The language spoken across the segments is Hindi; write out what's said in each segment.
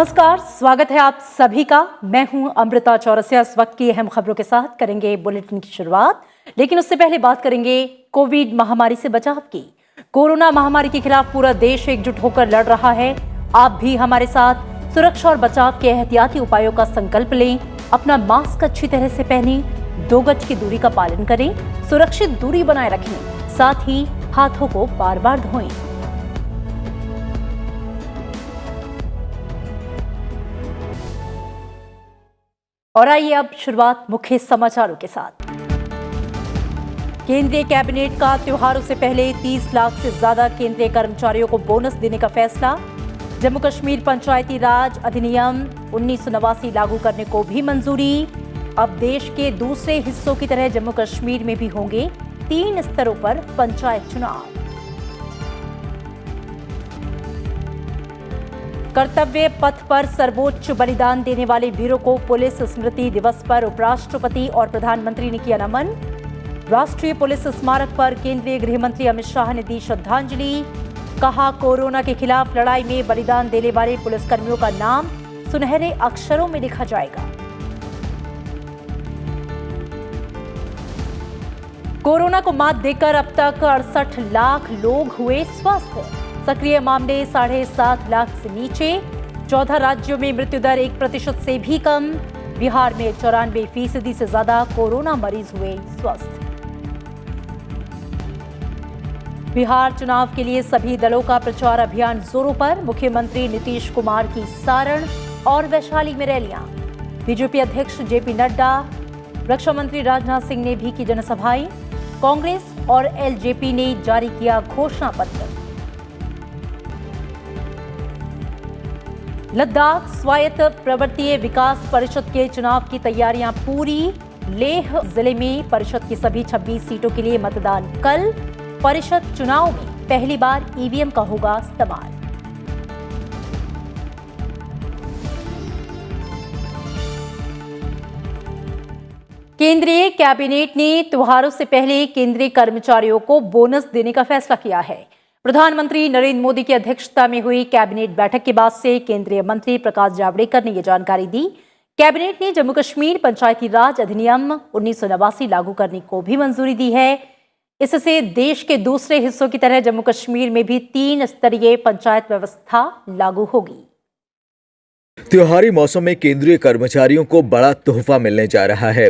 नमस्कार, स्वागत है आप सभी का। मैं हूं अमृता चौरसिया। इस वक्त की अहम खबरों के साथ करेंगे बुलेटिन की शुरुआत, लेकिन उससे पहले बात करेंगे कोविड महामारी से बचाव की। कोरोना महामारी के खिलाफ पूरा देश एकजुट होकर लड़ रहा है। आप भी हमारे साथ सुरक्षा और बचाव के एहतियाती उपायों का संकल्प लें। अपना मास्क अच्छी तरह से पहनें, 2 गज की दूरी का पालन करें, सुरक्षित दूरी बनाए रखें, साथ ही हाथों को बार बार धोएं। और आइए अब शुरुआत मुख्य समाचारों के साथ। केंद्रीय कैबिनेट का त्योहारों से पहले 30 लाख से ज्यादा केंद्रीय कर्मचारियों को बोनस देने का फैसला। जम्मू कश्मीर पंचायती राज अधिनियम 1989 लागू करने को भी मंजूरी। अब देश के दूसरे हिस्सों की तरह जम्मू कश्मीर में भी होंगे 3 स्तरों पर पंचायत चुनाव। कर्तव्य पथ पर सर्वोच्च बलिदान देने वाले वीरों को पुलिस स्मृति दिवस पर उपराष्ट्रपति और प्रधानमंत्री ने किया नमन। राष्ट्रीय पुलिस स्मारक पर केंद्रीय गृह मंत्री अमित शाह ने दी श्रद्धांजलि। कहा, कोरोना के खिलाफ लड़ाई में बलिदान देने वाले पुलिसकर्मियों का नाम सुनहरे अक्षरों में लिखा जाएगा। कोरोना को मात देकर अब तक 68 लाख लोग हुए स्वस्थ। सक्रिय मामले 7.5 लाख से नीचे। 14 राज्यों में मृत्यु दर 1% से भी कम। बिहार में 94% से ज्यादा कोरोना मरीज हुए स्वस्थ। बिहार चुनाव के लिए सभी दलों का प्रचार अभियान जोरों पर। मुख्यमंत्री नीतीश कुमार की सारण और वैशाली में रैलियां। बीजेपी अध्यक्ष जेपी नड्डा, रक्षा मंत्री राजनाथ सिंह ने भी की जनसभाएं। कांग्रेस और एलजेपी ने जारी किया घोषणा पत्र। लद्दाख स्वायत्त पर्वतीय विकास परिषद के चुनाव की तैयारियां पूरी। लेह जिले में परिषद की सभी 26 सीटों के लिए मतदान कल। परिषद चुनाव में पहली बार ईवीएम का होगा इस्तेमाल। केंद्रीय कैबिनेट ने त्योहारों से पहले केंद्रीय कर्मचारियों को बोनस देने का फैसला किया है। प्रधानमंत्री नरेंद्र मोदी की अध्यक्षता में हुई कैबिनेट बैठक के बाद से केंद्रीय मंत्री प्रकाश जावड़ेकर ने यह जानकारी दी। कैबिनेट ने जम्मू कश्मीर पंचायती राज अधिनियम 1989 लागू करने को भी मंजूरी दी है। इससे देश के दूसरे हिस्सों की तरह जम्मू कश्मीर में भी 3 स्तरीय पंचायत व्यवस्था लागू होगी। त्योहारी मौसम में केंद्रीय कर्मचारियों को बड़ा तोहफा मिलने जा रहा है।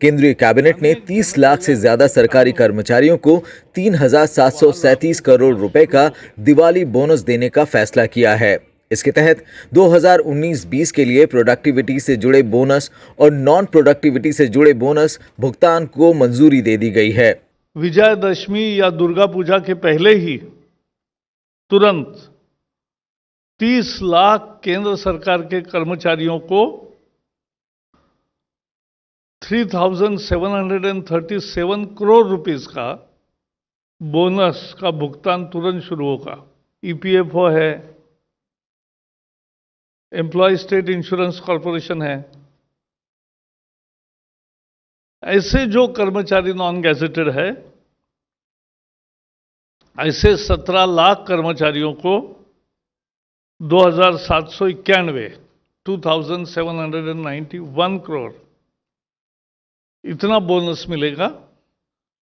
केंद्रीय कैबिनेट ने 30 लाख से ज्यादा सरकारी कर्मचारियों को 3,737 करोड़ रुपए का दिवाली बोनस देने का फैसला किया है। इसके तहत 2019-20 के लिए प्रोडक्टिविटी से जुड़े बोनस और नॉन प्रोडक्टिविटी से जुड़े बोनस भुगतान को मंजूरी दे दी गई है। विजयदशमी या दुर्गा पूजा के पहले ही तुरंत 30 लाख केंद्र सरकार के कर्मचारियों को 3,737 करोड़ रुपीस का बोनस का भुगतान तुरंत शुरू होगा। ईपीएफओ है, एम्प्लॉय स्टेट इंश्योरेंस कॉरपोरेशन है। ऐसे जो कर्मचारी नॉन गैजेटेड है, ऐसे 17 लाख कर्मचारियों को 2,791 करोड़ इतना बोनस मिलेगा।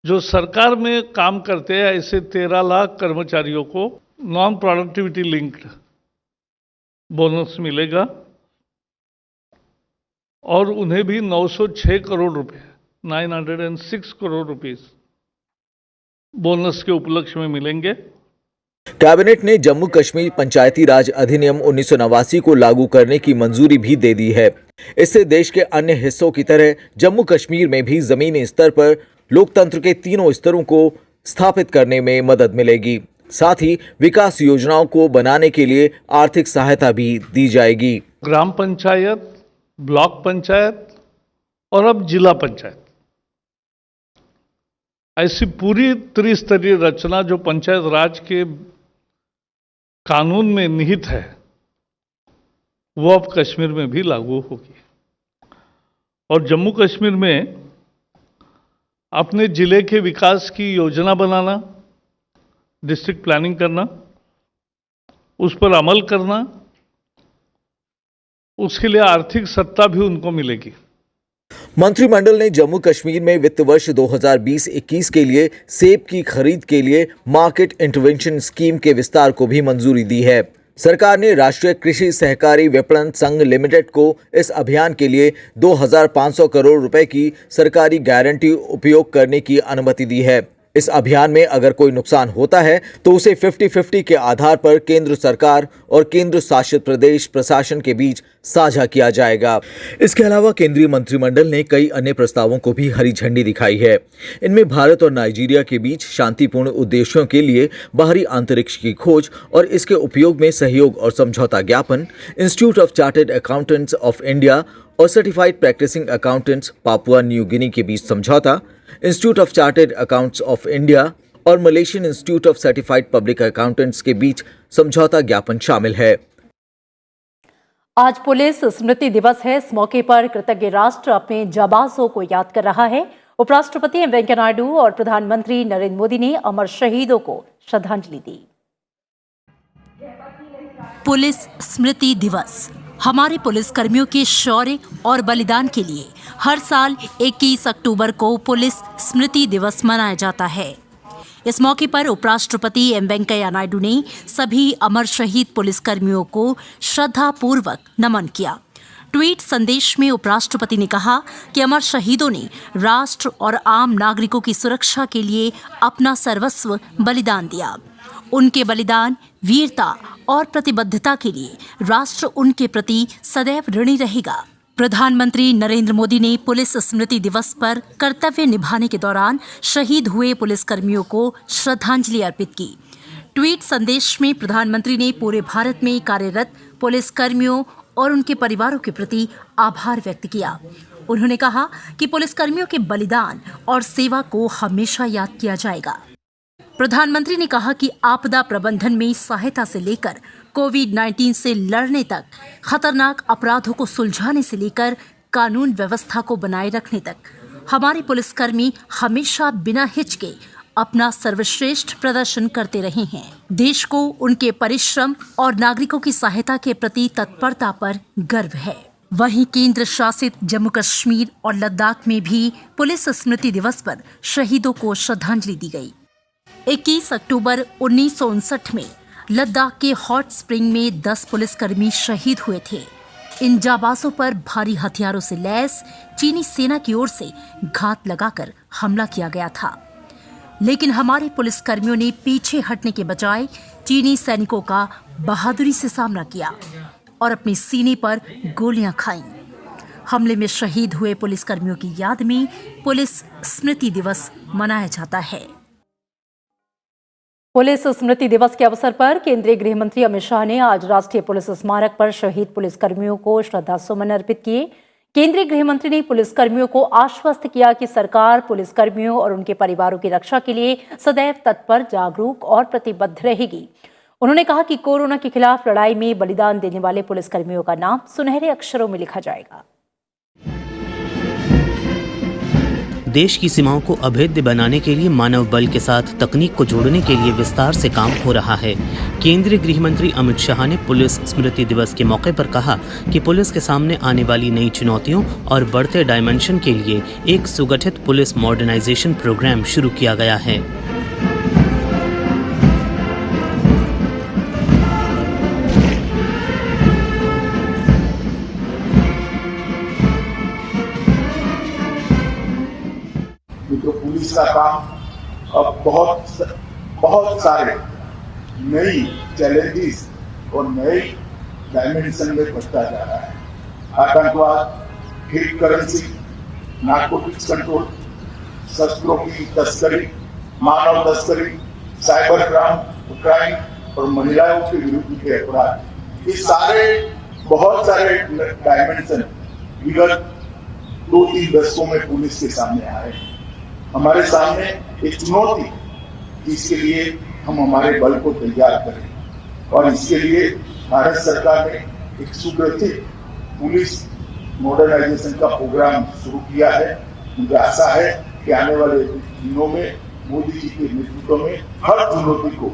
जो सरकार में काम करते हैं ऐसे 13 लाख कर्मचारियों को नॉन प्रोडक्टिविटी लिंक्ड बोनस मिलेगा और उन्हें भी 906 करोड़ रुपए 906 करोड़ रुपीस बोनस के उपलक्ष्य में मिलेंगे। कैबिनेट ने जम्मू कश्मीर पंचायती राज अधिनियम 1989 को लागू करने की मंजूरी भी दे दी है। इससे देश के अन्य हिस्सों की तरह जम्मू कश्मीर में भी जमीनी स्तर पर लोकतंत्र के 3 स्तरों को स्थापित करने में मदद मिलेगी। साथ ही विकास योजनाओं को बनाने के लिए आर्थिक सहायता भी दी जाएगी। ग्राम पंचायत, ब्लॉक पंचायत और अब जिला पंचायत, ऐसी पूरी त्रिस्तरीय रचना जो पंचायत राज के कानून में निहित है, वो अब कश्मीर में भी लागू होगी। और जम्मू कश्मीर में अपने जिले के विकास की योजना बनाना, डिस्ट्रिक्ट प्लानिंग करना, उस पर अमल करना उसके लिए आर्थिक सत्ता भी उनको मिलेगी। मंत्रिमंडल ने जम्मू कश्मीर में वित्त वर्ष 2020-21 के लिए सेब की खरीद के लिए मार्केट इंटरवेंशन स्कीम के विस्तार को भी मंजूरी दी है। सरकार ने राष्ट्रीय कृषि सहकारी विपणन संघ लिमिटेड को इस अभियान के लिए 2,500 करोड़ रुपए की सरकारी गारंटी उपयोग करने की अनुमति दी है। इस अभियान में अगर कोई नुकसान होता है तो उसे 50-50 के आधार पर केंद्र सरकार और केंद्र शासित प्रदेश प्रशासन के बीच साझा किया जाएगा। इसके अलावा केंद्रीय मंत्रिमंडल ने कई अन्य प्रस्तावों को भी हरी झंडी दिखाई है। इनमें भारत और नाइजीरिया के बीच शांतिपूर्ण उद्देश्यों के लिए बाहरी अंतरिक्ष की खोज और इसके उपयोग में सहयोग और समझौता ज्ञापन, Institute of Chartered Accountants of India और Certified Practicing Accountants Papua New Guinea के बीच समझौता, Institute of Chartered Accounts of India और Malaysian Institute of Certified Public Accountants के बीच समझौता ज्ञापन शामिल है। आज पुलिस स्मृति दिवस है। इस मौके पर कृतज्ञ राष्ट्र अपने जाबाजों को याद कर रहा है। उपराष्ट्रपति एम वेंकैया नायडू और प्रधानमंत्री नरेंद्र मोदी ने अमर शहीदों को श्रद्धांजलि दी। पुलिस स्मृति दिवस हमारे पुलिसकर्मियों के शौर्य और बलिदान के लिए हर साल 21 अक्टूबर को पुलिस स्मृति दिवस मनाया जाता है। इस मौके पर उपराष्ट्रपति एम वेंकैया नायडू ने सभी अमर शहीद पुलिसकर्मियों को श्रद्धापूर्वक नमन किया। ट्वीट संदेश में उपराष्ट्रपति ने कहा कि अमर शहीदों ने राष्ट्र और आम नागरिकों की सुरक्षा के लिए अपना सर्वस्व बलिदान दिया। उनके बलिदान, वीरता और प्रतिबद्धता के लिए राष्ट्र उनके प्रति सदैव ऋणी रहेगा। प्रधानमंत्री नरेंद्र मोदी ने पुलिस स्मृति दिवस पर कर्तव्य निभाने के दौरान शहीद हुए पुलिसकर्मियों को श्रद्धांजलि अर्पित की। ट्वीट संदेश में प्रधानमंत्री ने पूरे भारत में कार्यरत पुलिसकर्मियों और उनके परिवारों के प्रति आभार व्यक्त किया। उन्होंने कहा कि पुलिसकर्मियों के बलिदान और सेवा को हमेशा याद किया जाएगा। प्रधानमंत्री ने कहा कि आपदा प्रबंधन में सहायता से लेकर कोविड-19 से लड़ने तक, खतरनाक अपराधों को सुलझाने से लेकर कानून व्यवस्था को बनाए रखने तक, हमारे पुलिसकर्मी हमेशा बिना हिचके अपना सर्वश्रेष्ठ प्रदर्शन करते रहे हैं। देश को उनके परिश्रम और नागरिकों की सहायता के प्रति तत्परता पर गर्व है। वहीं केंद्र शासित जम्मू कश्मीर और लद्दाख में भी पुलिस स्मृति दिवस पर शहीदों को श्रद्धांजलि दी गई। 21 अक्टूबर 1959 में लद्दाख के हॉट स्प्रिंग में 10 पुलिसकर्मी शहीद हुए थे। इन जाबाजों पर भारी हथियारों से लैस चीनी सेना की ओर से घात लगाकर हमला किया गया था, लेकिन हमारे पुलिसकर्मियों ने पीछे हटने के बजाय चीनी सैनिकों का बहादुरी से सामना किया और अपने सीने पर गोलियां खाईं। हमले में शहीद हुए पुलिसकर्मियों की याद में पुलिस स्मृति दिवस मनाया जाता है। पुलिस स्मृति दिवस के अवसर पर केंद्रीय गृह मंत्री अमित शाह ने आज राष्ट्रीय पुलिस स्मारक पर शहीद पुलिसकर्मियों को श्रद्धासुमन अर्पित किए। केंद्रीय गृह मंत्री ने पुलिसकर्मियों को आश्वस्त किया कि सरकार पुलिसकर्मियों और उनके परिवारों की रक्षा के लिए सदैव तत्पर, जागरूक और प्रतिबद्ध रहेगी। उन्होंने कहा कि कोरोना के खिलाफ लड़ाई में बलिदान देने वाले पुलिसकर्मियों का नाम सुनहरे अक्षरों में लिखा जाएगा। देश की सीमाओं को अभेद्य बनाने के लिए मानव बल के साथ तकनीक को जोड़ने के लिए विस्तार से काम हो रहा है। केंद्रीय गृह मंत्री अमित शाह ने पुलिस स्मृति दिवस के मौके पर कहा कि पुलिस के सामने आने वाली नई चुनौतियों और बढ़ते डायमेंशन के लिए एक सुगठित पुलिस मॉडर्नाइजेशन प्रोग्राम शुरू किया गया है। तो पुलिस का काम अब बहुत सारे नई चैलेंजेस और नए डायमेंशन में बढ़ता जा रहा है। आतंकवाद, फिर करेंसी, नार्कोटिक्स कंट्रोल, शस्त्रों की तस्करी, मानव तस्करी, साइबर क्राइम और महिलाओं के विरुद्ध के अपराध, ये सारे बहुत सारे डायमेंशन विगत 2-3 दशकों में पुलिस के सामने आए हैं। हमारे सामने एक चुनौती, जिसके लिए हम हमारे बल को तैयार करें और इसके लिए भारत सरकार ने एक सुगठित पुलिस मॉडर्नाइजेशन का प्रोग्राम शुरू किया है। मुझे आशा है कि आने वाले दिनों में मोदी जी के नेतृत्व में हर चुनौती को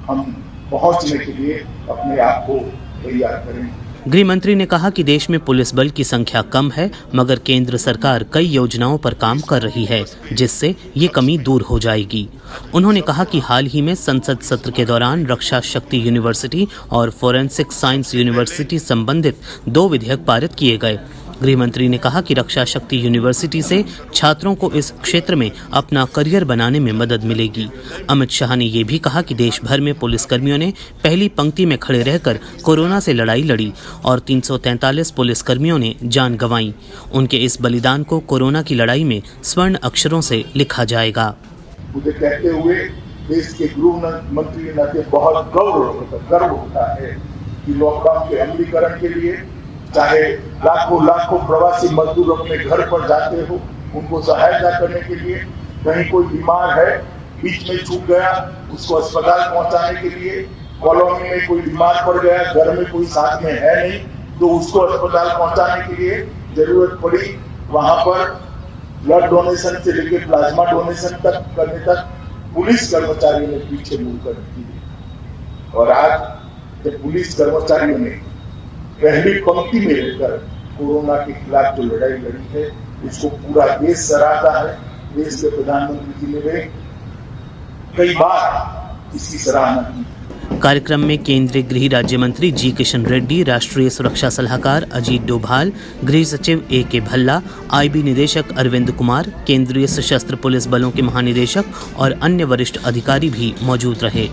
हम पहुंचने के लिए अपने आप को तैयार करें। गृह मंत्री ने कहा कि देश में पुलिस बल की संख्या कम है, मगर केंद्र सरकार कई योजनाओं पर काम कर रही है, जिससे ये कमी दूर हो जाएगी। उन्होंने कहा कि हाल ही में संसद सत्र के दौरान रक्षा शक्ति यूनिवर्सिटी और फोरेंसिक साइंस यूनिवर्सिटी संबंधित 2 विधेयक पारित किए गए। गृह मंत्री ने कहा कि रक्षा शक्ति यूनिवर्सिटी से छात्रों को इस क्षेत्र में अपना करियर बनाने में मदद मिलेगी। अमित शाह ने ये भी कहा कि देश भर में पुलिसकर्मियों ने पहली पंक्ति में खड़े रहकर कोरोना से लड़ाई लड़ी और 343 पुलिसकर्मियों ने जान गंवाई। उनके इस बलिदान को कोरोना की लड़ाई में स्वर्ण अक्षरों से लिखा जाएगा। मुझे कहते हुए देश के गृह मंत्री के नाते बहुत गर्व होता है कि लॉकडाउन के अमलीकरण के लिए चाहे लाखों प्रवासी मजदूर अपने घर पर जाते हो, उनको सहायता करने के लिए, कहीं कोई बीमार है बीच में छूट गया उसको अस्पताल पहुंचाने के लिए, कॉलोनी में कोई बीमार पड़ गया घर में कोई साथ में है नहीं तो उसको अस्पताल पहुंचाने के लिए जरूरत पड़ी, वहां पर ब्लड डोनेशन से लेकर प्लाज्मा डोनेशन तक करने तक पुलिस कर्मचारियों ने पीछे मुड़कर की। और आज जब पुलिस कर्मचारियों ने पहली पंक्ति में रहकर कोरोना के खिलाफ जो लड़ाई लड़ी है उसको पूरा देश सराहता है। देश के प्रधानमंत्री जी ने कई बार इसकी सराहना की। कार्यक्रम में केंद्रीय गृह राज्य मंत्री जी किशन रेड्डी, राष्ट्रीय सुरक्षा सलाहकार अजीत डोभाल, गृह सचिव A.K. भल्ला, IB निदेशक अरविंद कुमार, केंद्रीय सशस्त्र पुलिस बलों के महानिदेशक और अन्य वरिष्ठ अधिकारी भी मौजूद रहे।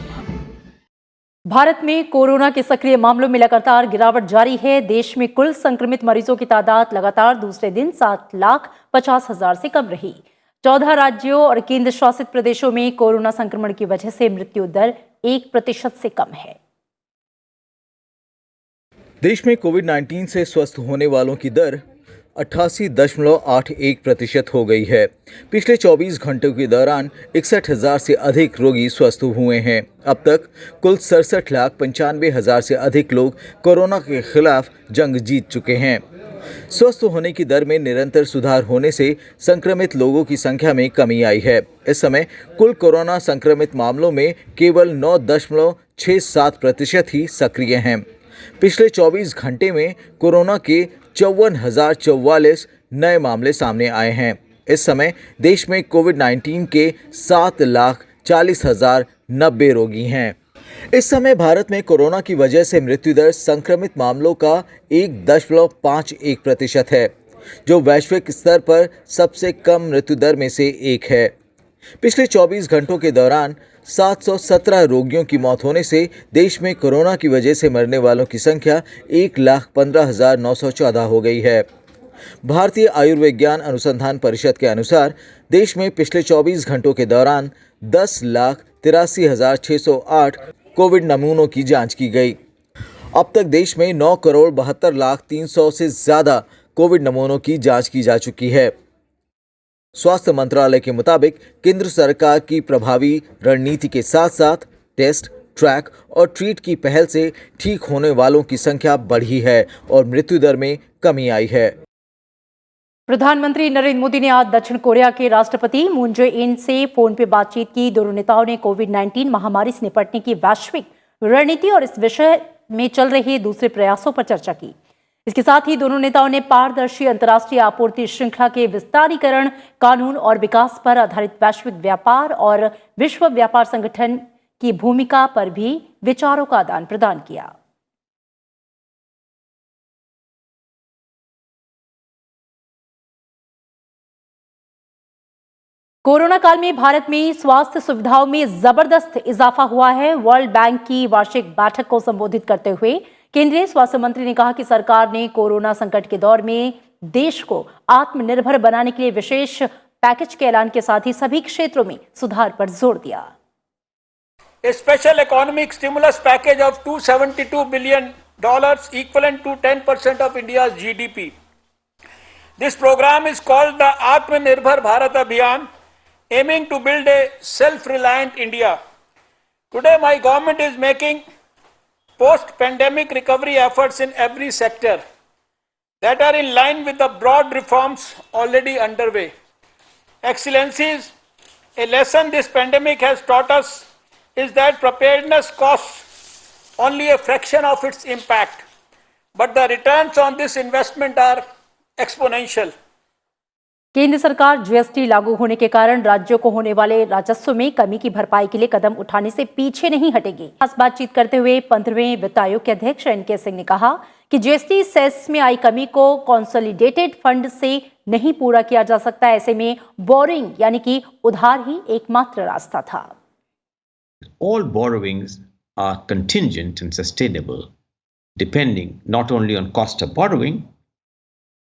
भारत में कोरोना के सक्रिय मामलों में लगातार गिरावट जारी है। देश में कुल संक्रमित मरीजों की तादाद लगातार दूसरे दिन 7,50,000 से कम रही। 14 राज्यों और केंद्र शासित प्रदेशों में कोरोना संक्रमण की वजह से मृत्यु दर 1% से कम है। देश में कोविड-19 से स्वस्थ होने वालों की दर 88.81% हो गई है। पिछले 24 घंटों के दौरान 61,000 से अधिक रोगी स्वस्थ हुए हैं। अब तक कुल 67,95,000 से अधिक लोग कोरोना के खिलाफ जंग जीत चुके हैं। स्वस्थ होने की दर में निरंतर सुधार होने से संक्रमित लोगों की संख्या में कमी आई है। इस समय कुल कोरोना संक्रमित मामलों में केवल 9.67% ही सक्रिय हैं। पिछले 24 घंटे में कोरोना के 54,044 नए मामले सामने आए हैं। इस समय देश में कोविड-19 के 7,40,090 रोगी हैं। इस समय भारत में कोरोना की वजह से मृत्यु दर संक्रमित मामलों का 1.51% है, जो वैश्विक स्तर पर सबसे कम मृत्यु दर में से एक है। पिछले 24 घंटों के दौरान 717 रोगियों की मौत होने से देश में कोरोना की वजह से मरने वालों की संख्या 1,15,914 हो गई है। भारतीय आयुर्विज्ञान अनुसंधान परिषद के अनुसार देश में पिछले 24 घंटों के दौरान 10,83,608 कोविड नमूनों की जांच की गई। अब तक देश में 9,72,03,000 से ज़्यादा कोविड नमूनों की जांच की जा चुकी है। स्वास्थ्य मंत्रालय के मुताबिक केंद्र सरकार की प्रभावी रणनीति के साथ साथ टेस्ट, ट्रैक और ट्रीट की पहल से ठीक होने वालों की संख्या बढ़ी है और मृत्यु दर में कमी आई है। प्रधानमंत्री नरेंद्र मोदी ने आज दक्षिण कोरिया के राष्ट्रपति मून जे-इन से फोन पर बातचीत की। दोनों नेताओं ने कोविड-19 महामारी से निपटने की वैश्विक रणनीति और इस विषय में चल रहे दूसरे प्रयासों पर चर्चा की। इसके साथ ही दोनों नेताओं ने पारदर्शी अंतर्राष्ट्रीय आपूर्ति श्रृंखला के विस्तारीकरण, कानून और विकास पर आधारित वैश्विक व्यापार और विश्व व्यापार संगठन की भूमिका पर भी विचारों का आदान प्रदान किया। कोरोना काल में भारत में स्वास्थ्य सुविधाओं में जबरदस्त इजाफा हुआ है। वर्ल्ड बैंक की वार्षिक बैठक को संबोधित करते हुए केंद्रीय स्वास्थ्य मंत्री ने कहा कि सरकार ने कोरोना संकट के दौर में देश को आत्मनिर्भर बनाने के लिए विशेष पैकेज के ऐलान के साथ ही सभी क्षेत्रों में सुधार पर जोर दिया। A special economic stimulus package of $272 billion equivalent to 10% of India's GDP. This program is called the Atmanirbhar Bharat Abhiyan, aiming to build a self-reliant India. Today my government is making post-pandemic recovery efforts in every sector that are in line with the broad reforms already underway. Excellencies, a lesson this pandemic has taught us is that preparedness costs only a fraction of its impact. but the returns on this investment are exponential. केंद्र सरकार जीएसटी लागू होने के कारण राज्यों को होने वाले राजस्व में कमी की भरपाई के लिए कदम उठाने से पीछे नहीं हटेगी। खास बातचीत करते हुए 15वें वित्त आयोग के अध्यक्ष एनके सिंह ने कहा कि जीएसटी सेस में आई कमी को कंसोलिडेटेड फंड से नहीं पूरा किया जा सकता। ऐसे में बोरिंग यानी कि उधार ही एकमात्र रास्ता था। All borrowings are contingent and sustainable, depending not only on cost of borrowing,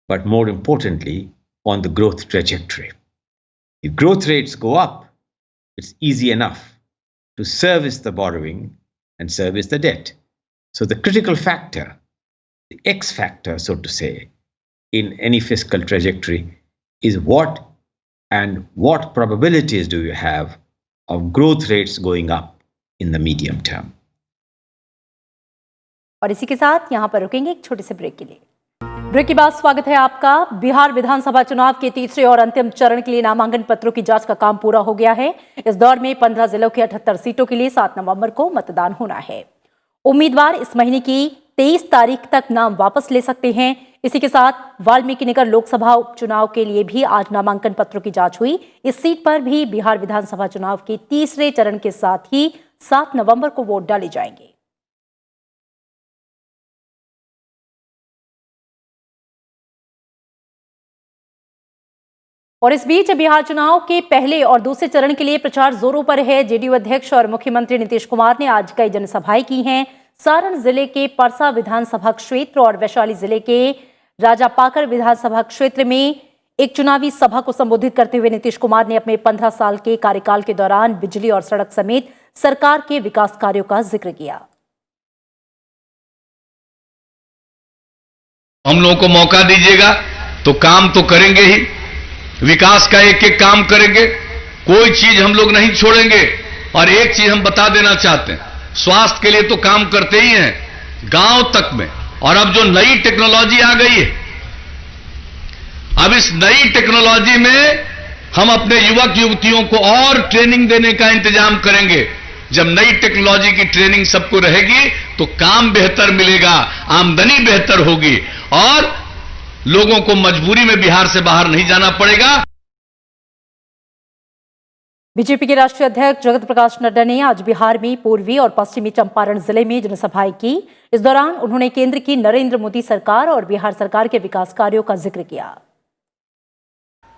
but more importantly, on the growth trajectory. If growth rates go up, it's easy enough to service the borrowing and service the debt. So the critical factor, the X factor, so to say, in any fiscal trajectory is what probabilities do you have of growth rates going up in the medium term. और इसी के साथ यहां पर रुकेंगे एक छोटे से ब्रेक के लिए। ब्रेक के बाद स्वागत है आपका। बिहार विधानसभा चुनाव के तीसरे और अंतिम चरण के लिए नामांकन पत्रों की जांच का काम पूरा हो गया है। इस दौर में 15 जिलों की 78 सीटों के लिए 7 नवंबर को मतदान होना है। उम्मीदवार इस महीने की 23 तारीख तक नाम वापस ले सकते हैं। इसी के साथ वाल्मीकि नगर लोकसभा उपचुनाव के लिए भी आज नामांकन पत्रों की जांच हुई। इस सीट पर भी बिहार विधानसभा चुनाव के तीसरे चरण के साथ ही 7 नवंबर को वोट डाले जाएंगे। और इस बीच बिहार चुनाव के पहले और दूसरे चरण के लिए प्रचार जोरों पर है। जेडीयू अध्यक्ष और मुख्यमंत्री नीतीश कुमार ने आज कई जनसभाएं की हैं। सारण जिले के परसा विधानसभा क्षेत्र और वैशाली जिले के राजापाकर विधानसभा क्षेत्र में एक चुनावी सभा को संबोधित करते हुए नीतीश कुमार ने अपने 15 साल के कार्यकाल के दौरान बिजली और सड़क समेत सरकार के विकास कार्यों का जिक्र किया। हम लोगों को मौका दीजिएगा तो काम तो करेंगे ही, विकास का एक एक काम करेंगे, कोई चीज हम लोग नहीं छोड़ेंगे। और एक चीज हम बता देना चाहते हैं, स्वास्थ्य के लिए तो काम करते ही हैं, गांव तक में। और अब जो नई टेक्नोलॉजी आ गई है, अब इस नई टेक्नोलॉजी में हम अपने युवक युवतियों को और ट्रेनिंग देने का इंतजाम करेंगे। जब नई टेक्नोलॉजी की ट्रेनिंग सबको रहेगी तो काम बेहतर मिलेगा, आमदनी बेहतर होगी और लोगों को मजबूरी में बिहार से बाहर नहीं जाना पड़ेगा। बीजेपी के राष्ट्रीय अध्यक्ष जगत प्रकाश नड्डा ने आज बिहार में पूर्वी और पश्चिमी चंपारण जिले में जनसभाएं की। इस दौरान उन्होंने केंद्र की नरेंद्र मोदी सरकार और बिहार सरकार के विकास कार्यों का जिक्र किया।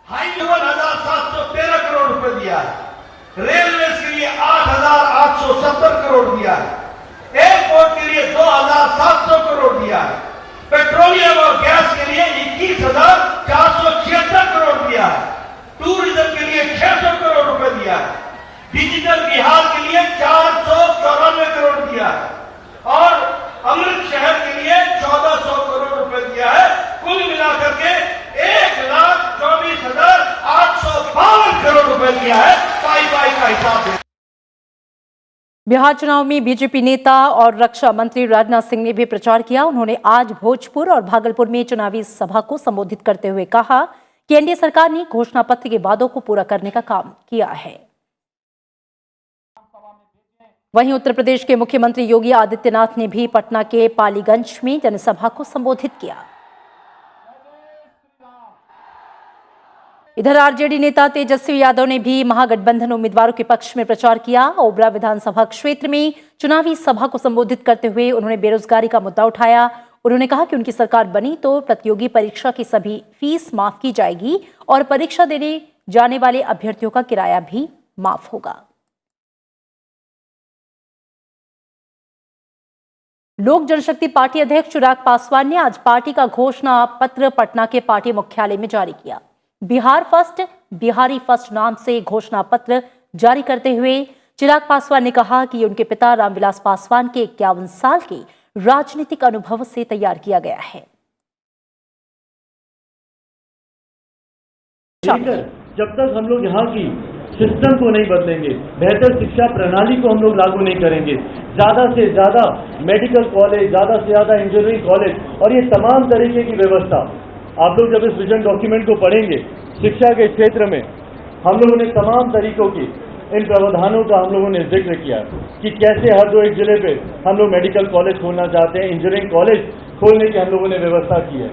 हाईवे 1713 करोड़ रुपए दिया है, रेलवे के लिए 8870 करोड़ दिया है, एयरपोर्ट के लिए 2700 करोड़ दिया है, पेट्रोलियम और गैस के लिए 21,476 करोड़ दिया है, टूरिज्म के लिए 600 करोड़ रुपए दिया है, डिजिटल बिहार के लिए 494 करोड़ दिया है और अमृत शहर के लिए 1400 करोड़ रुपए दिया है। कुल मिलाकर के 1,24,852 करोड़ रुपए दिया है। पाई का हिसाब है। बिहार चुनाव में बीजेपी नेता और रक्षा मंत्री राजनाथ सिंह ने भी प्रचार किया। उन्होंने आज भोजपुर और भागलपुर में चुनावी सभा को संबोधित करते हुए कहा कि एनडीए सरकार ने घोषणा पत्र के वादों को पूरा करने का काम किया है। वहीं उत्तर प्रदेश के मुख्यमंत्री योगी आदित्यनाथ ने भी पटना के पालीगंज में जनसभा को संबोधित किया। इधर आरजेडी नेता तेजस्वी यादव ने भी महागठबंधन उम्मीदवारों के पक्ष में प्रचार किया। ओबरा विधानसभा क्षेत्र में चुनावी सभा को संबोधित करते हुए उन्होंने बेरोजगारी का मुद्दा उठाया। उन्होंने कहा कि उनकी सरकार बनी तो प्रतियोगी परीक्षा की सभी फीस माफ की जाएगी और परीक्षा देने जाने वाले अभ्यर्थियों का किराया भी माफ होगा। लोक जनशक्ति पार्टी अध्यक्ष चिराग पासवान ने आज पार्टी का घोषणा पत्र पटना के पार्टी मुख्यालय में जारी किया। बिहार फर्स्ट, बिहारी फर्स्ट नाम से घोषणा पत्र जारी करते हुए चिराग पासवान ने कहा कि उनके पिता रामविलास पासवान के 51 साल के राजनीतिक अनुभव से तैयार किया गया है। जब तक हम लोग यहाँ की सिस्टम को नहीं बदलेंगे, बेहतर शिक्षा प्रणाली को हम लोग लागू नहीं करेंगे, ज्यादा से ज्यादा मेडिकल कॉलेज, ज्यादा से ज्यादा इंजीनियरिंग कॉलेज और ये तमाम तरीके की व्यवस्था, आप लोग जब इस विजन डॉक्यूमेंट को पढ़ेंगे, शिक्षा के क्षेत्र में हम लोगों ने तमाम तरीकों की इन प्रावधानों का हम लोगों ने जिक्र किया कि कैसे हर 2-1 जिले पे हम लोग मेडिकल कॉलेज खोलना चाहते हैं, इंजीनियरिंग कॉलेज खोलने की हम लोगों ने व्यवस्था की है।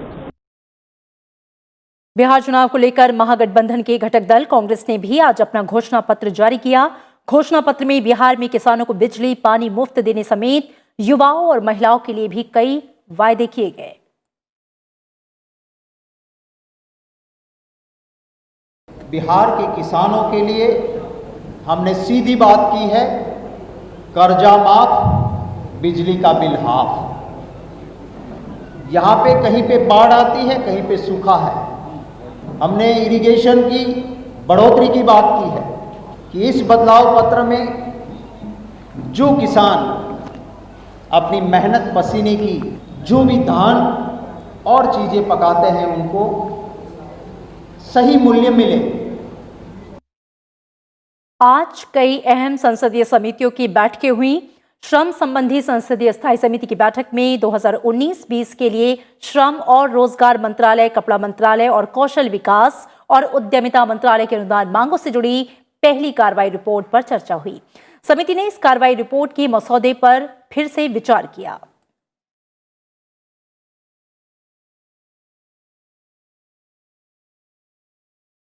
बिहार चुनाव को लेकर महागठबंधन के घटक दल कांग्रेस ने भी आज अपना घोषणा पत्र जारी किया। घोषणा पत्र में बिहार में किसानों को बिजली पानी मुफ्त देने समेत युवाओं और महिलाओं के लिए भी कई वायदे किए गए। बिहार के किसानों के लिए हमने सीधी बात की है, कर्जा माफ, बिजली का बिल हाफ। यहाँ पे कहीं पे बाढ़ आती है, कहीं पे सूखा है। हमने इरिगेशन की बढ़ोतरी की बात की है कि इस बदलाव पत्र में जो किसान अपनी मेहनत पसीने की जो भी धान और चीज़ें पकाते हैं उनको सही मूल्य मिले। आज कई अहम संसदीय समितियों की बैठकें हुई। श्रम संबंधी संसदीय स्थायी समिति की बैठक में 2019-20 के लिए श्रम और रोजगार मंत्रालय, कपड़ा मंत्रालय और कौशल विकास और उद्यमिता मंत्रालय के अनुदान मांगों से जुड़ी पहली कार्रवाई रिपोर्ट पर चर्चा हुई। समिति ने इस कार्रवाई रिपोर्ट के मसौदे पर फिर से विचार किया।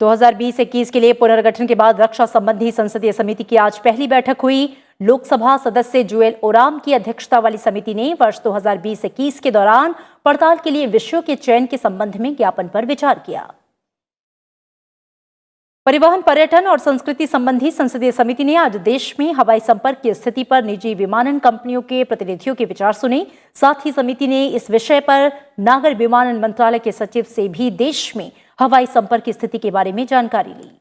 दो 2020-21 के लिए पुनर्गठन के बाद रक्षा संबंधी संसदीय समिति की आज पहली बैठक हुई। लोकसभा सदस्य जुएल ओराम की अध्यक्षता वाली समिति ने वर्ष 2020-21 के दौरान पड़ताल के लिए विषयों के चयन के संबंध में ज्ञापन पर विचार किया। परिवहन, पर्यटन और संस्कृति संबंधी संसदीय समिति ने आज देश में हवाई संपर्क की स्थिति पर निजी विमानन कंपनियों के प्रतिनिधियों के विचार सुने। साथ ही समिति ने इस विषय पर नागर विमानन मंत्रालय के सचिव से भी देश में हवाई संपर्क की स्थिति के बारे में जानकारी ली।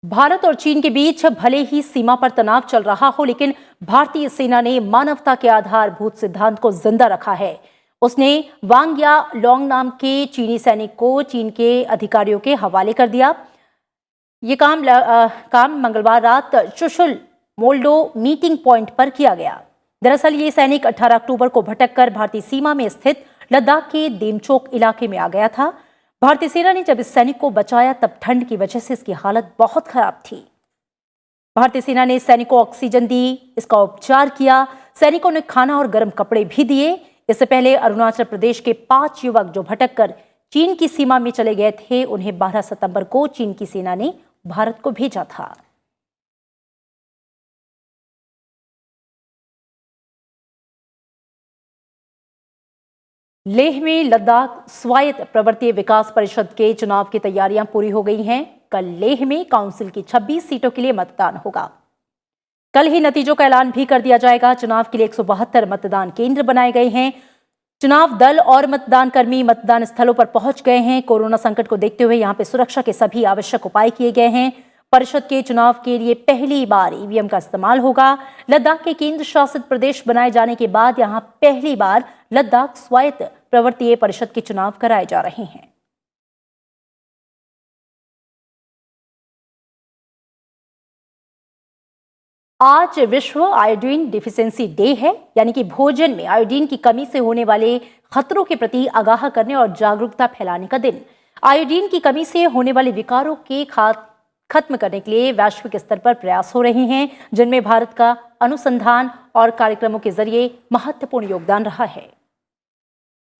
भारत और चीन के बीच भले ही सीमा पर तनाव चल रहा हो, लेकिन भारतीय सेना ने मानवता के आधारभूत सिद्धांत को जिंदा रखा है। उसने वांग या लोंग नाम के चीनी सैनिक को चीन के अधिकारियों के हवाले कर दिया। ये काम मंगलवार रात चुशुल मोल्डो मीटिंग पॉइंट पर किया गया। दरअसल ये सैनिक 18 अक्टूबर को भटककर भारतीय सीमा में स्थित लद्दाख के देमचोक इलाके में आ गया था। भारतीय सेना ने जब इस सैनिक को बचाया तब ठंड की वजह से इसकी हालत बहुत खराब थी। भारतीय सेना ने सैनिक को ऑक्सीजन दी, इसका उपचार किया। सैनिकों ने खाना और गर्म कपड़े भी दिए। इससे पहले अरुणाचल प्रदेश के 5 युवक जो भटककर चीन की सीमा में चले गए थे, उन्हें 12 सितंबर को चीन की सेना ने भारत को भेजा था। लेह में लद्दाख स्वायत्त पर्वतीय विकास परिषद के चुनाव की तैयारियां पूरी हो गई हैं। कल लेह में काउंसिल की 26 सीटों के लिए मतदान होगा। कल ही नतीजों का ऐलान भी कर दिया जाएगा। चुनाव के लिए 172 मतदान केंद्र बनाए गए हैं। चुनाव दल और मतदान कर्मी मतदान स्थलों पर पहुंच गए हैं। कोरोना संकट को देखते हुए यहां पे सुरक्षा के सभी आवश्यक उपाय किए गए हैं। परिषद के चुनाव के लिए पहली बार ईवीएम का इस्तेमाल होगा। लद्दाख के केंद्र शासित प्रदेश बनाए जाने के बाद यहां पहली बार लद्दाख स्वायत्त पर्वतीय परिषद के चुनाव कराए जा रहे हैं। आज विश्व आयोडीन डिफिशियंसी डे है, यानी कि भोजन में आयोडीन की कमी से होने वाले खतरों के प्रति आगाह करने और जागरूकता फैलाने का दिन। आयोडीन की कमी से होने वाले विकारों के खत्म करने के लिए वैश्विक स्तर पर प्रयास हो रहे हैं, जिनमें भारत का अनुसंधान और कार्यक्रमों के जरिए महत्वपूर्ण योगदान रहा है।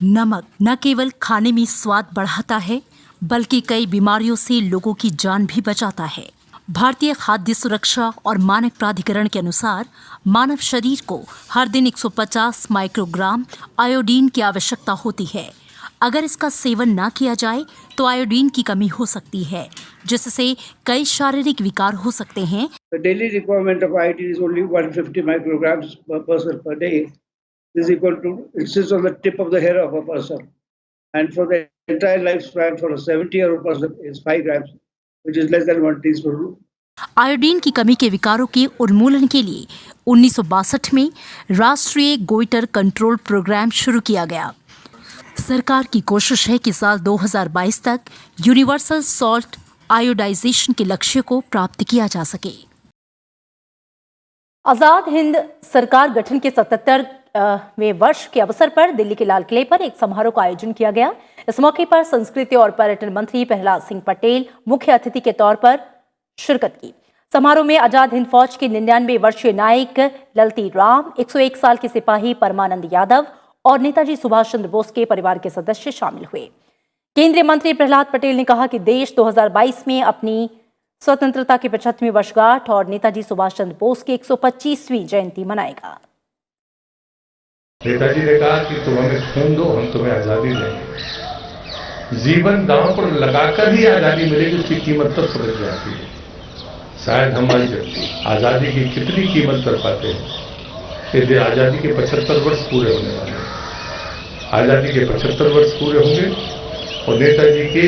नमक न केवल खाने में स्वाद बढ़ाता है, बल्कि कई बीमारियों से लोगों की जान भी बचाता है। भारतीय खाद्य सुरक्षा और मानक प्राधिकरण के अनुसार मानव शरीर को हर दिन 150 माइक्रोग्राम आयोडीन की आवश्यकता होती है। अगर इसका सेवन ना किया जाए तो आयोडीन की कमी हो सकती है, जिससे कई शारीरिक विकार हो सकते हैं। The daily requirement of iodine is only 150 micrograms per person per day. This is equal to, it sits on the tip of the hair of a person. And for the entire lifespan for a 70-year-old person is 5 grams, which is less than 1 teaspoon. Iodine की कमी के विकारों के उन्मूलन के लिए 1962 में राष्ट्रीय गोइटर कंट्रोल प्रोग्राम शुरू किया गया। सरकार की कोशिश है कि साल 2022 तक यूनिवर्सल सॉल्ट आयोडाइजेशन के लक्ष्य को प्राप्त किया जा सके। आजाद हिंद सरकार गठन के 77वें वर्ष के अवसर पर दिल्ली के लाल किले पर एक समारोह का आयोजन किया गया। इस मौके पर संस्कृति और पर्यटन मंत्री प्रहलाद सिंह पटेल मुख्य अतिथि के तौर पर शिरकत की। समारोह में आजाद हिंद फौज के 99 वर्षीय नायक ललती राम, 101 साल के सिपाही परमानंद यादव और नेताजी सुभाष चंद्र बोस के परिवार के सदस्य शामिल हुए। केंद्रीय मंत्री प्रहलाद पटेल ने कहा कि देश 2022 में अपनी स्वतंत्रता की 75वीं वर्षगांठ और नेताजी सुभाष चंद्र बोस की 125वीं जयंती मनाएगा। नेताजी ने कहा कि तुम हमें खून दो, हम तुम्हें आजादी देंगे। जीवन दांव पर लगाकर ही आजादी मिलेगी, उसकी कीमत तब समझ जाती है। शायद हम आज आजादी की कितनी कीमत कर पाते हैं। यदि आजादी के 75 वर्ष पूरे होने वाले हैं, आजादी के 75 वर्ष पूरे होंगे और नेताजी के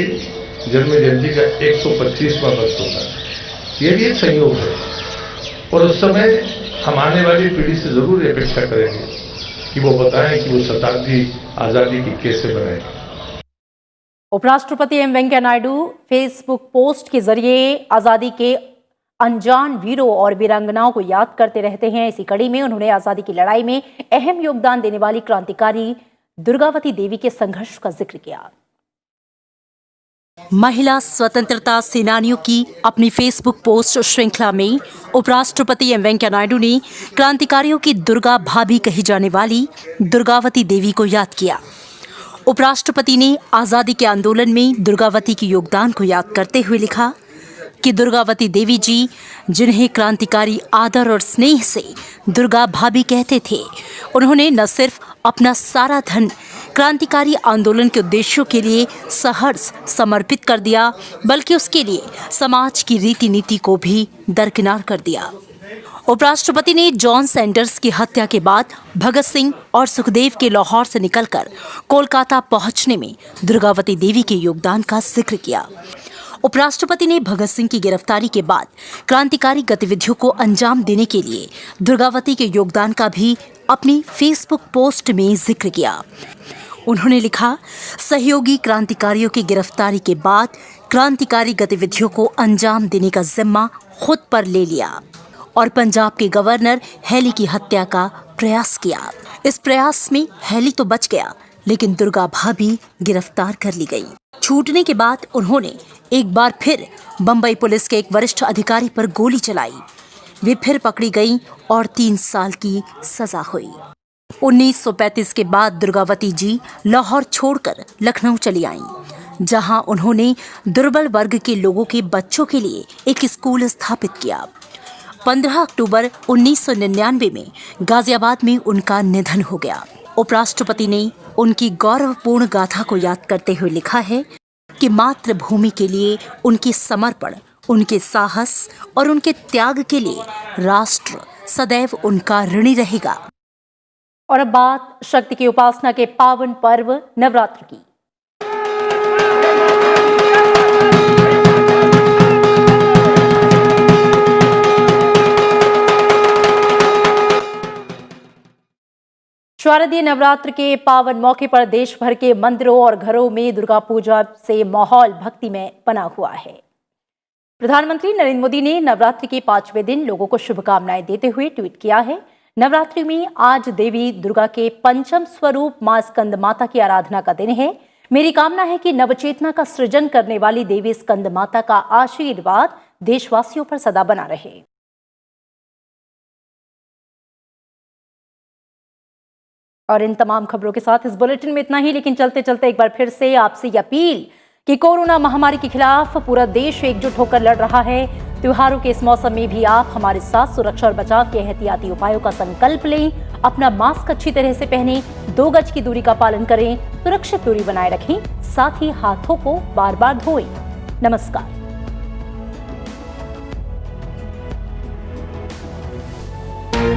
जन्म जयंती का 125वां वर्ष होगा। ये भी एक संयोग है और उस समय हम आने वाली पीढ़ी से जरूर अपेक्षा करेंगे कि वो बताएं कि वो शताब्दी आजादी की कैसे बनाए। उपराष्ट्रपति M Venkaiah Naidu Facebook post के जरिए आजादी के अनजान वीरों और वीरांगनाओं को याद करते रहते हैं। इसी कड़ी में उन्होंने आजादी की लड़ाई में अहम योगदान देने वाली क्रांतिकारी दुर्गावती देवी के संघर्ष का जिक्र किया। महिला स्वतंत्रता सेनानियों की अपनी फेसबुक पोस्ट श्रृंखला में उपराष्ट्रपति एम वेंकैया नायडू ने क्रांतिकारियों की दुर्गा भाभी कही जाने वाली दुर्गावती देवी को याद किया। उपराष्ट्रपति ने आजादी के आंदोलन में दुर्गावती के योगदान को याद करते हुए लिखा कि दुर्गावती देवी जी, जिन्हें क्रांतिकारी आदर और स्नेह से दुर्गा भाभी कहते थे, उन्होंने न सिर्फ अपना सारा धन क्रांतिकारी आंदोलन के उद्देश्यों के लिए सहर्ष समर्पित कर दिया, बल्कि उसके लिए समाज की रीति नीति को भी दरकिनार कर दिया। उपराष्ट्रपति ने जॉन सैंडर्स की हत्या के बाद भगत सिंह और सुखदेव के लाहौर से निकलकर कोलकाता पहुंचने में दुर्गावती देवी के योगदान का जिक्र किया। उपराष्ट्रपति ने भगत सिंह की गिरफ्तारी के बाद क्रांतिकारी गतिविधियों को अंजाम देने के लिए दुर्गावती के योगदान का भी अपनी फेसबुक पोस्ट में जिक्र किया। उन्होंने लिखा, सहयोगी क्रांतिकारियों की गिरफ्तारी के बाद क्रांतिकारी गतिविधियों को अंजाम देने का जिम्मा खुद पर ले लिया और पंजाब के गवर्नर हैली की हत्या का प्रयास किया। इस प्रयास में हैली तो बच गया, लेकिन दुर्गा भाभी गिरफ्तार कर ली गई। छूटने के बाद उन्होंने एक बार फिर बंबई पुलिस के एक वरिष्ठ अधिकारी पर गोली चलाई। वे फिर पकड़ी गई और 3 साल की सजा हुई। 1935 के बाद दुर्गावती जी लाहौर छोड़कर लखनऊ चली आईं, जहां उन्होंने दुर्बल वर्ग के लोगों के बच्चों के लिए एक स्कूल स्थापित किया। 15 अक्टूबर 1999 में गाजियाबाद में उनका निधन हो गया। उपराष्ट्रपति ने उनकी गौरवपूर्ण गाथा को याद करते हुए लिखा है कि मातृभूमि के लिए उनकी समर्पण, उनके साहस और उनके त्याग के लिए राष्ट्र सदैव उनका ऋणी रहेगा। और अब बात शक्ति की उपासना के पावन पर्व नवरात्र की। शारदीय नवरात्र के पावन मौके पर देश भर के मंदिरों और घरों में दुर्गा पूजा से माहौल भक्ति में बना हुआ है। प्रधानमंत्री नरेंद्र मोदी ने नवरात्रि के 5वें दिन लोगों को शुभकामनाएं देते हुए ट्वीट किया है, नवरात्रि में आज देवी दुर्गा के पंचम स्वरूप मां स्कंद माता की आराधना का दिन है। मेरी कामना है कि नवचेतना का सृजन करने वाली देवी स्कंद माता का आशीर्वाद देशवासियों पर सदा बना रहे। और इन तमाम खबरों के साथ इस बुलेटिन में इतना ही, लेकिन चलते चलते एक बार फिर से आपसे अपील कि कोरोना महामारी के खिलाफ पूरा देश एकजुट होकर लड़ रहा है। त्योहारों के इस मौसम में भी आप हमारे साथ सुरक्षा और बचाव के एहतियाती उपायों का संकल्प लें। अपना मास्क अच्छी तरह से पहनें, 2 गज की दूरी का पालन करें, सुरक्षित दूरी बनाए रखें, साथ ही हाथों को बार बार धोएं। नमस्कार।